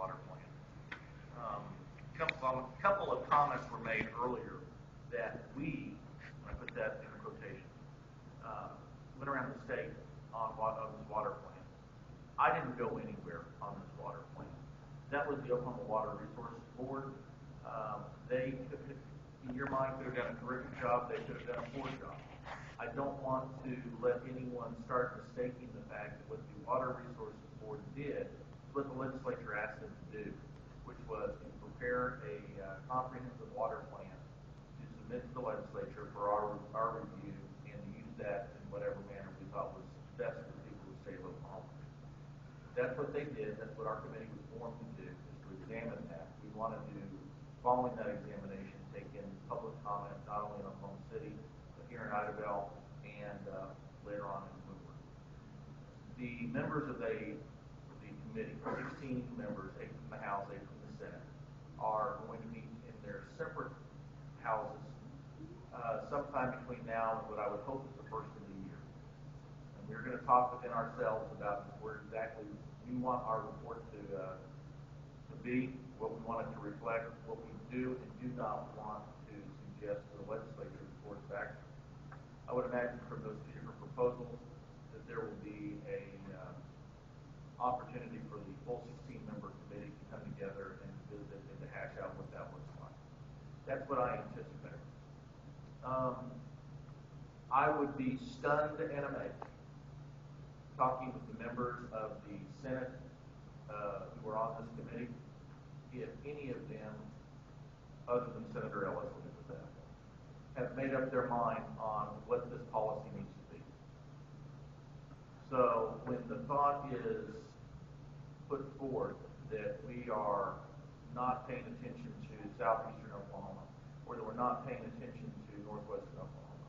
water plant. A couple of comments were made earlier that we, I put that in quotation, went around the state on this water plant. I didn't go anywhere on this water plant. That was the Oklahoma Water Resources Board. They, in your mind, could have done a terrific job. They could have done a poor job. I don't want to let anyone start mistaking the fact that what the Water Resources Board did was what the legislature asked them to do, which was to prepare a comprehensive water plan to submit to the legislature for our review and to use that in whatever manner we thought was best for the people of the state of Oklahoma. That's what they did. That's what our committee was formed to do, is to examine that. We wanted to, following that examination, take in public comment, not only in Oklahoma City, but here in Idabel and later on in Woodward. The members of the committee, 16 members, 8 from the House, 8 from the Senate, are going to meet in their separate houses sometime between now and what I would hope is the first of the year. And we're going to talk within ourselves about where exactly we want our report to be, what we want it to reflect, what we do and do not want to suggest to the legislature before it's back. I would imagine from those two different proposals that there will be a opportunity for the full 16-member committee to come together and visit and to hash out what that looks like. That's what I anticipate. I would be stunned and amazed talking with the members of the Senate who were on this committee if any of them, other than Senatorial, let's look at that, have made up their mind on what this policy needs to be. So when the thought is put forth that we are not paying attention to Southeastern Oklahoma, or that we're not paying attention to Northwestern Oklahoma,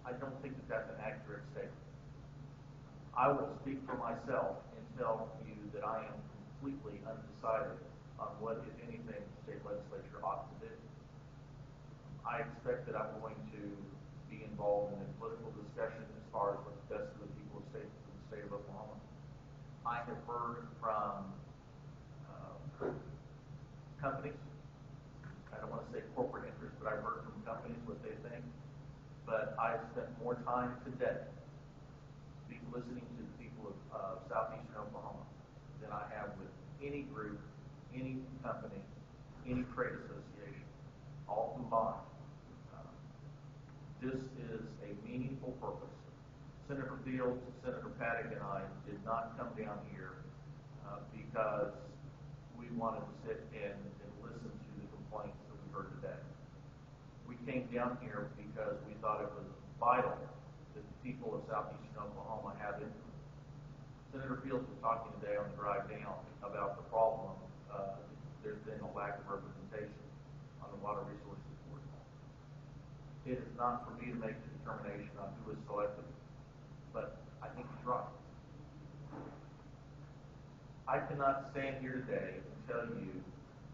I don't think that that's an accurate statement. I will speak for myself and tell you that I am completely undecided on what, if anything, the state legislature ought to do. I expect that I'm going to be involved in a political discussion as far as what's best for the people of the state of Oklahoma. I have heard from companies. I don't want to say corporate interests, but I've heard from companies what they think. But I've spent more time today listening to the people of Southeastern Oklahoma than I have with any group, any company, any trade association, all combined. This is a meaningful purpose. Senator Fields, Senator Paddock, and I did not come down here because we wanted to sit and listen to the complaints that we heard today. We came down here because we thought it was vital that the people of Southeastern Oklahoma have influence. Senator Fields was talking today on the drive down about the problem. There's been a lack of representation on the Water Resources Board. It is not for me to make the determination on who is selected, but I think he's right. I cannot stand here today and tell you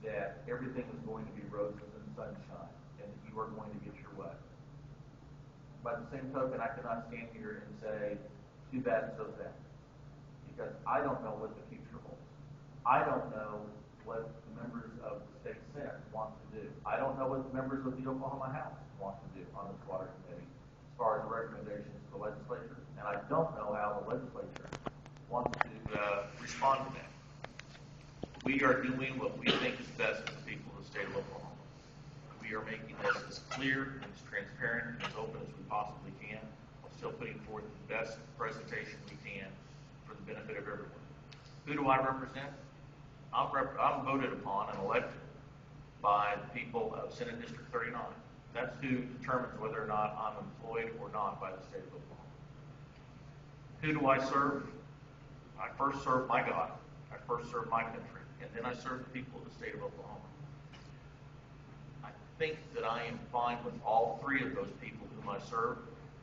that everything is going to be roses and sunshine and that you are going to get your way. By the same token, I cannot stand here and say, too bad and so sad. Because I don't know what the future holds. I don't know what the members of the state Senate want to do. I don't know what the members of the Oklahoma House want to do on this water committee as far as recommendations to the legislature. And I don't know how the legislature wants to respond to that. We are doing what we think is best for the people of the state of Oklahoma. We are making this as clear and as transparent and as open as we possibly can, while still putting forth the best presentation we can for the benefit of everyone. Who do I represent? I'm voted upon and elected by the people of Senate District 39. That's who determines whether or not I'm employed or not by the state of Oklahoma. Who do I serve? I first serve my God. I first serve my country. And then I serve the people of the state of Oklahoma. I think that I am fine with all three of those people whom I serve.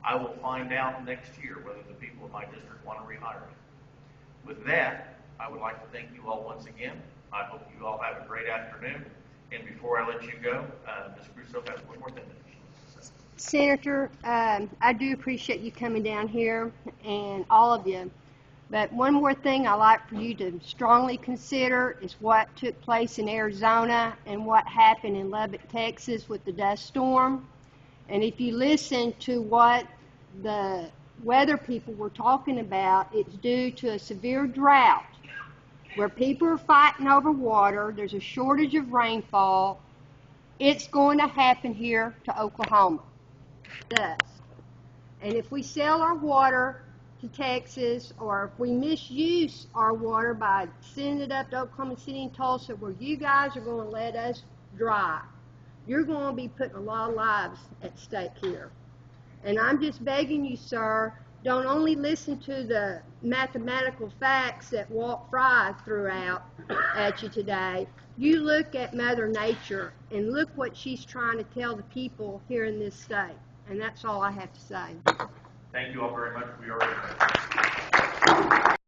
I will find out next year whether the people of my district want to rehire me. With that, I would like to thank you all once again. I hope you all have a great afternoon. And before I let you go, Ms. Crusoe has one more thing to say. Senator, I do appreciate you coming down here, and all of you But one more thing I'd like for you to strongly consider is what took place in Arizona and what happened in Lubbock, Texas with the dust storm. And if you listen to what the weather people were talking about, it's due to a severe drought where people are fighting over water. There's a shortage of rainfall. It's going to happen here to Oklahoma. Dust. And if we sell our water to Texas, or if we misuse our water by sending it up to Oklahoma City and Tulsa, where you guys are going to let us dry, you're going to be putting a lot of lives at stake here. And I'm just begging you, sir, don't only listen to the mathematical facts that Walt Fry threw out at you today. You look at Mother Nature and look what she's trying to tell the people here in this state. And that's all I have to say. Thank you all very much. We are adjourned.